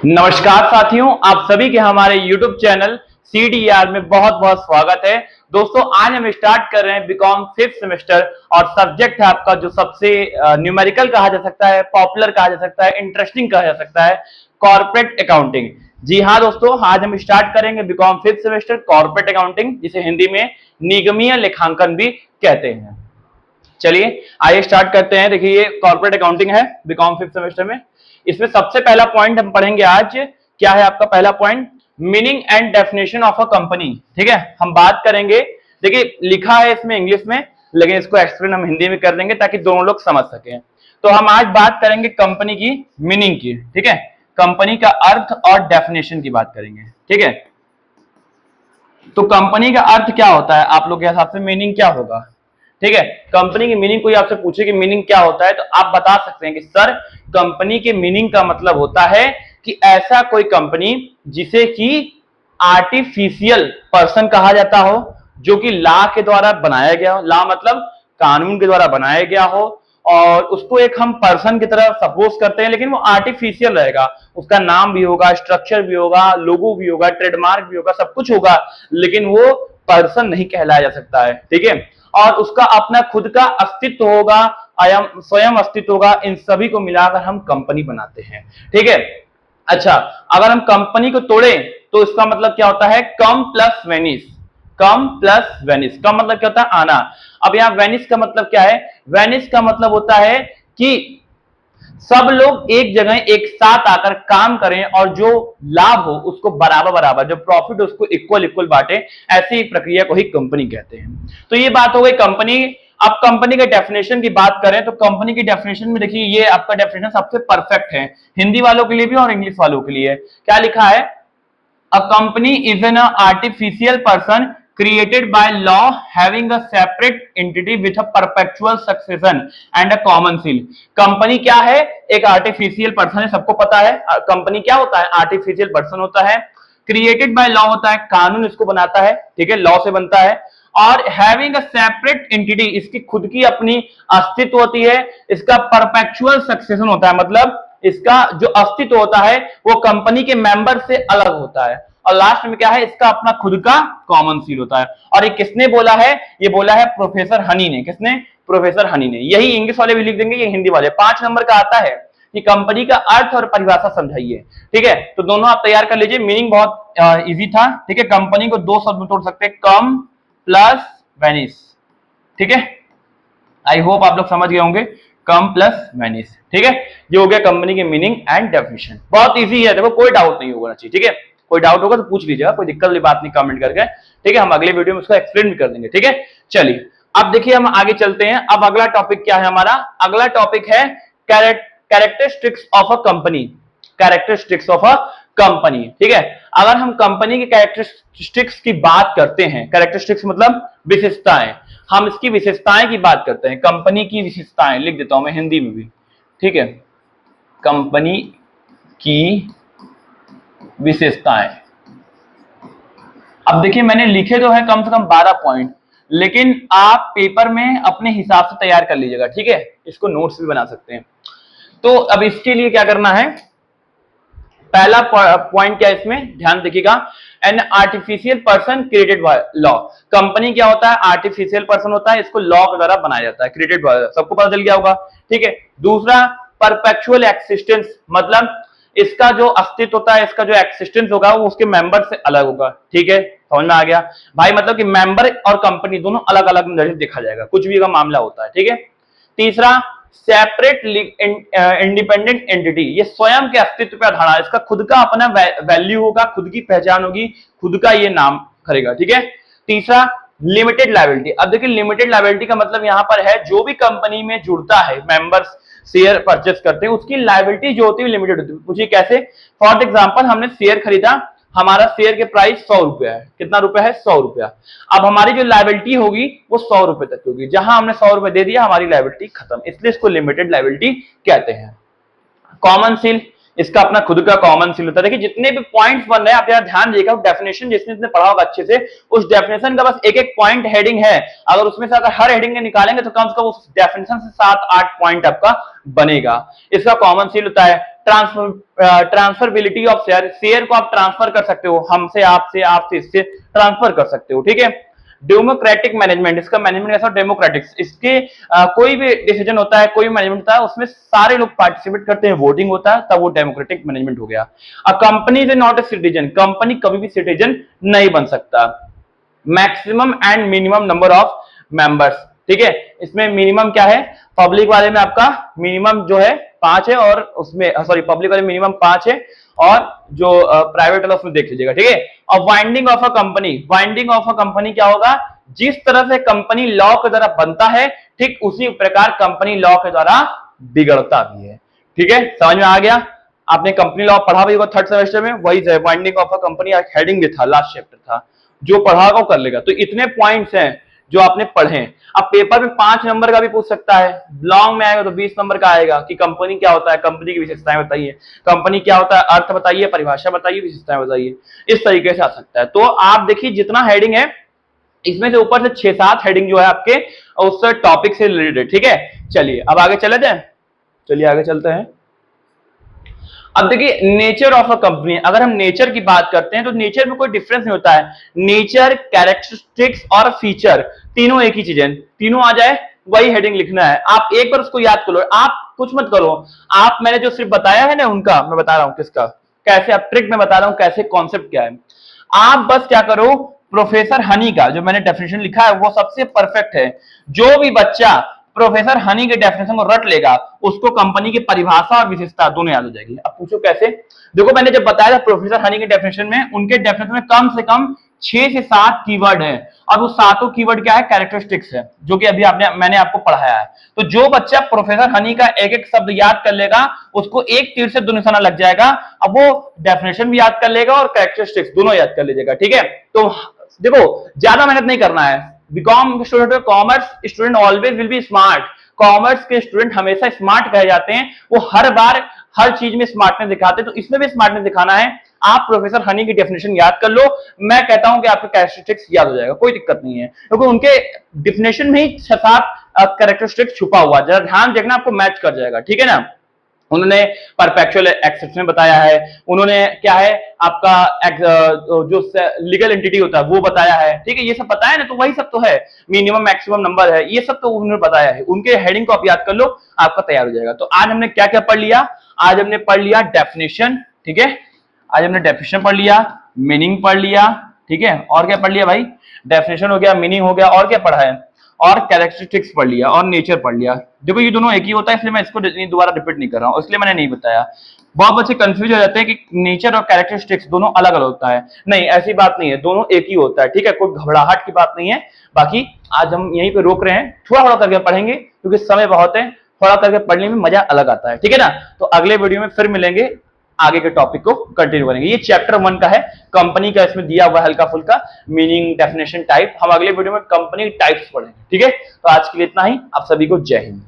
नमस्कार साथियों, आप सभी के हमारे YouTube चैनल CDR में बहुत बहुत स्वागत है। दोस्तों, आज हम स्टार्ट कर रहे हैं बीकॉम 5th सेमेस्टर और सब्जेक्ट है आपका जो सबसे न्यूमेरिकल कहा जा सकता है, पॉपुलर कहा जा सकता है, इंटरेस्टिंग कहा जा सकता है, कॉर्पोरेट अकाउंटिंग। जी हाँ दोस्तों, आज हम स्टार्ट करेंगे BCom 5th semester corporate accounting, जिसे हिंदी में निगमीय लेखांकन भी कहते हैं। चलिए आइए स्टार्ट करते हैं। देखिए, ये कॉर्पोरेट अकाउंटिंग है बीकॉम 5th सेमेस्टर में। इसमें सबसे पहला पॉइंट हम पढ़ेंगे आज। क्या है आपका पहला point? Meaning and definition of a company. ठीक है, हम बात करेंगे। देखिए, लिखा है इसमें इंग्लिश में, लेकिन इसको एक्सप्लेन हम हिंदी में कर देंगे ताकि दोनों लोग समझ सकें। तो हम आज बात करेंगे कंपनी की मीनिंग की। ठीक है, कंपनी का अर्थ और डेफिनेशन की बात करेंगे। ठीक है, तो कंपनी का अर्थ क्या होता है आप लोग के हिसाब से? मीनिंग क्या होगा? ठीक है, कंपनी की मीनिंग कोई आपसे पूछे कि मीनिंग क्या होता है, तो आप बता सकते हैं कि सर, कंपनी के मीनिंग का मतलब होता है कि ऐसा कोई कंपनी जिसे कि आर्टिफिशियल पर्सन कहा जाता हो, जो कि लॉ के द्वारा बनाया गया हो। लॉ मतलब कानून के द्वारा बनाया गया हो, और उसको एक हम पर्सन की तरह सपोज करते हैं, लेकिन वो आर्टिफिशियल रहेगा। उसका नाम भी होगा, स्ट्रक्चर भी होगा, लोगो भी होगा, ट्रेडमार्क भी होगा, सब कुछ होगा, लेकिन वो पर्सन नहीं कहलाया जा सकता है। ठीक है, और उसका अपना खुद का अस्तित्व होगा, स्वयं अस्तित्व होगा। इन सभी को मिलाकर हम कंपनी बनाते हैं। ठीक है, अच्छा, अगर हम कंपनी को तोड़े तो इसका मतलब क्या होता है? कम प्लस वेनिस। कम प्लस वेनिस का मतलब क्या होता है? आना। अब यहां वेनिस का मतलब क्या है? वेनिस का मतलब होता है कि सब लोग एक जगह एक साथ आकर काम करें और जो लाभ हो उसको बराबर बराबर, जो प्रॉफिट उसको इक्वल इक्वल बांटे। ऐसी एक प्रक्रिया को ही कंपनी कहते हैं। तो ये बात हो गई कंपनी। अब कंपनी के डेफिनेशन की बात करें तो कंपनी की डेफिनेशन में देखिए, ये आपका डेफिनेशन सबसे परफेक्ट है, हिंदी वालों के लिए भी और इंग्लिश वालों के लिए। क्या लिखा है? A company is an artificial person created by law having a separate entity with a perpetual succession and a common seal. Company क्या है? एक आर्टिफिशियल पर्सन है, सबको पता है कंपनी क्या होता है। आर्टिफिशियल पर्सन होता है, क्रिएटेड बाय लॉ होता है, कानून इसको बनाता है। ठीक है, लॉ से बनता है। और हैविंग अ सेपरेट एंटिटी, इसकी खुद की अपनी अस्तित्व होती है। इसका परपेचुअल सक्सेशन होता है, मतलब इसका जो अस्तित्व होता है वो कंपनी के मेंबर से अलग होता है। और लास्ट में क्या है? इसका अपना खुद का कॉमन सील होता है। और ये किसने बोला है? ये बोला है प्रोफेसर हनी ने। किसने? प्रोफेसर हनी ने। यही इंग्लिश वाले भी लिख देंगे, ये हिंदी वाले। 5 नंबर का आता है कि कंपनी का अर्थ और परिभाषा समझाइए। ठीक है, तो दोनों आप तैयार कर लीजिए। मीनिंग बहुत इजी था। ठीक है, कंपनी को 2 शब्द में तोड़ सकते हैं, कम प्लस वेनिस। ठीक है, आई होप आप लोग समझ गए होंगे, कम प्लस वेनिस। ठीक है, ये हो गया कंपनी की मीनिंग एंड डेफिनेशन। बहुत इजी है, देखो कोई डाउट नहीं होना चाहिए। ठीक है, कोई डाउट होगा तो पूछ लीजिएगा, कोई दिक्कत वाली बात नहीं, कमेंट करके। ठीक है, हम अगले वीडियो में उसको एक्सप्लेन भी कर देंगे। ठीक है, चलिए अब देखिए हम आगे चलते हैं। अब अगला टॉपिक क्या है हमारा? अगला टॉपिक है characteristics of a company. Characteristics of a company. ठीक है, अगर हम कंपनी की कैरेक्टरिस्टिक्स की बात करते हैं, कैरेक्टरिस्टिक्स मतलब विशेषताएं, हम इसकी विशेषताएं की बात करते हैं। कंपनी की विशेषताएं लिख देता हूं मैं हिंदी में भी। ठीक है, कंपनी की विशेषताएं। अब देखिए, मैंने लिखे तो है कम से कम 12 पॉइंट, लेकिन आप पेपर में अपने हिसाब से तैयार कर लीजिएगा। ठीक है, इसको नोट्स भी बना सकते हैं। तो अब इसके लिए क्या करना है? पहला पॉइंट क्या है इसमें, ध्यान देखिएगा। An artificial person created by law. Company क्या होता है? आर्टिफिशियल पर्सन होता है, इसको लॉ के द्वारा बनाया जाता है, क्रिएटेड बाय, सबको पता चल गया होगा। ठीक है, दूसरा परपेचुअल एक्सिस्टेंस, मतलब इसका जो अस्तित्व होता है, इसका जो एक्सिस्टेंस होगा वो उसके मेंबर से अलग होगा। ठीक है, समझ में आ गया भाई? मतलब कि मेंबर और कंपनी दोनों अलग अलग नजरिए देखा जाएगा, कुछ भी का मामला होता है। ठीक है, तीसरा सेपरेट इंडिपेंडेंट एंटिटी, ये स्वयं के अस्तित्व पर आधार है, इसका खुद का अपना वैल्यू होगा, खुद की पहचान होगी, खुद का ये नाम करेगा। ठीक है, तीसरा लिमिटेड लायबिलिटी। अब देखिए, लिमिटेड लायबिलिटी का मतलब यहां पर है जो भी कंपनी में जुड़ता है, मेंबर्स शेयर परचेस करते हैं, उसकी लायबिलिटी जो होती है लिमिटेड होती है। पूछिए कैसे? फॉर एग्जांपल, हमने शेयर खरीदा, हमारा शेयर के प्राइस 100 रुपया है। कितना रुपया है? 100 रुपया। अब हमारी जो लायबिलिटी होगी वो 100 रुपए तक होगी। जहां हमने 100 रुपए दे दिया, हमारी लायबिलिटी खत्म, इसलिए इसको लिमिटेड लायबिलिटी कहते हैं। कॉमन सील, इसका अपना खुद का कॉमन सील होता है। देखिए जितने भी पॉइंट्स बन रहे हैं आप यहाँ ध्यान देखिएगा, डेफिनेशन जिसने पढ़ा होगा अच्छे से, उस डेफिनेशन का बस एक एक पॉइंट हेडिंग है, अगर उसमें से अगर हर हेडिंग निकालेंगे तो कम से कम उस डेफिनेशन से 7-8 पॉइंट आपका बनेगा। इसका कॉमन सील होता है ट्रांसफरबिलिटी ऑफ शेयर, शेयर को आप ट्रांसफर कर सकते हो, हमसे आपसे, आपसे इससे ट्रांसफर कर सकते हो, ठीक है। डेमोक्रेटिक मैनेजमेंट, इसका मैनेजमेंट कैसा, डेमोक्रेटिक, इसके कोई भी डिसीजन होता है, कोई मैनेजमेंट होता है, उसमें सारे लोग पार्टिसिपेट करते हैं, वोटिंग होता है, तब वो डेमोक्रेटिक मैनेजमेंट हो गया। A company is not a citizen, company कभी भी सिटीजन नहीं बन सकता। Maximum and minimum number of members, ठीक है, इसमें मिनिमम क्या है, पब्लिक वाले में आपका मिनिमम जो है 5 है, और उसमें सॉरी पब्लिक वाले मिनिमम 5 है, और जो प्राइवेट वाला उसमें देख लीजिएगा, ठीक है। और winding of a company, winding of a company क्या होगा, जिस तरह से कंपनी लॉ के द्वारा बनता है ठीक उसी प्रकार कंपनी लॉ के द्वारा बिगड़ता भी है, ठीक है। समझ में आ गया, आपने कंपनी लॉ पढ़ा भी होगा थर्ड सेमेस्टर में, वही है winding of a company, heading भी था, लास्ट चैप्टर था, जो पढ़ा होगा वो कर लेगा। तो इतने पॉइंट्स हैं जो आपने पढ़े हैं। अब पेपर में 5 नंबर का भी पूछ सकता है, लॉन्ग में आएगा तो 20 नंबर का आएगा कि कंपनी क्या होता है, कंपनी की विशेषताएं बताइए, कंपनी क्या होता है, अर्थ बताइए, परिभाषा बताइए, विशेषताएं बताइए, इस तरीके से आ सकता है। तो आप देखिए जितना हेडिंग है इसमें से ऊपर से 6-7 हेडिंग जो है आपके उस टॉपिक से रिलेटेड, ठीक है। चलिए अब आगे चले जाए, चलिए आगे चलते हैं। अब देखिए नेचर ऑफ अ कंपनी, अगर हम नेचर की बात करते हैं तो नेचर में कोई डिफरेंस नहीं होता है, नेचर, कैरेक्टरिस्टिक्स और फीचर तीनों एक ही चीज है, तीनों आ जाए वही हेडिंग लिखना है। आप एक बार उसको याद कर लो, आप कुछ मत करो, आप मैंने जो सिर्फ बताया है ना उनका मैं बता रहा हूं किसका, कैसे आप ट्रिक में बता रहा हूं, कैसे कॉन्सेप्ट क्या है। आप बस क्या करो, प्रोफेसर हनी का जो मैंने डेफिनेशन लिखा है वो सबसे परफेक्ट है। जो भी बच्चा प्रोफेसर हनी के डेफिनेशन को रट लेगा उसको कंपनी की परिभाषा और विशेषता दोनों याद हो जाएगी। अब पूछो कैसे, देखो मैंने जब बताया था प्रोफेसर हनी के डेफिनेशन में, उनके डेफिनेशन में कम से कम 6 से 7 कीवर्ड है, और वो सातों कीवर्ड क्या है, कैरेक्टरिस्टिक्स है, जो कि अभी मैंने आपको पढ़ाया है। तो जो बच्चा प्रोफेसर हनी का एक एक शब्द याद कर लेगा उसको एक तीर से 2 निशाना लग जाएगा। अब वो डेफिनेशन भी याद कर लेगा और कैरेक्टरिस्टिक्स दोनों याद कर लीजिएगा, ठीक है। तो देखो ज्यादा मेहनत नहीं करना है, BCom student, commerce student always will be smart, commerce के स्टूडेंट हमेशा स्मार्ट कहे जाते हैं, वो हर बार हर चीज में स्मार्टनेस दिखाते हैं, तो इसमें भी स्मार्टनेस दिखाना है। आप प्रोफेसर हनी की डेफिनेशन याद कर लो, मैं कहता हूं कि आपके कैरेक्टरिस्टिक्स याद हो जाएगा, कोई दिक्कत नहीं है, क्योंकि उनके डेफिनेशन में ही 6-7 कैरेक्टरिस्टिक्स छुपा हुआ, जरा ध्यान देखना आपको मैच कर जाएगा, ठीक है ना। उन्होंने परपेचुअल एक्सेप्शन बताया है, उन्होंने क्या है आपका जो लीगल एंटिटी होता है वो बताया है, ठीक है, ये सब बताया ना, तो वही सब तो है, मिनिमम मैक्सिमम नंबर है, ये सब तो उन्होंने बताया है, उनके हेडिंग को आप याद कर लो, आपका तैयार हो जाएगा। तो आज हमने क्या क्या पढ़ लिया, आज हमने पढ़ लिया डेफिनेशन, ठीक है, आज हमने डेफिनेशन पढ़ लिया, मीनिंग पढ़ लिया, ठीक है, और क्या पढ़ लिया भाई, डेफिनेशन हो गया, मीनिंग हो गया, और क्या पढ़ा है, और कैरेक्टरिस्टिक्स पढ़ लिया, और नेचर पढ़ लिया। देखो ये दोनों एक ही होता है, इसलिए मैं इसको दोबारा रिपीट नहीं कर रहा हूं, इसलिए मैंने नहीं बताया। बहुत बच्चे कंफ्यूज हो जाते हैं कि नेचर और कैरेक्टरिस्टिक्स दोनों अलग अलग होता है, नहीं ऐसी बात नहीं है, दोनों एक ही होता है, ठीक है, कोई घबराहट की बात नहीं है। बाकी आज हम यहीं पे रोक रहे हैं, थोड़ा थोड़ा करके पढ़ेंगे क्योंकि समय बहुत है, थोड़ा करके पढ़ने में मजा अलग आता है, ठीक है ना। तो अगले वीडियो में फिर मिलेंगे, आगे के टॉपिक को कंटिन्यू करेंगे। ये चैप्टर 1 का है, कंपनी का इसमें दिया हुआ हल्का फुल्का मीनिंग, डेफिनेशन, टाइप, हम अगले वीडियो में कंपनी टाइप्स पढ़ेंगे, ठीक है। तो आज के लिए इतना ही, आप सभी को जय हिंद।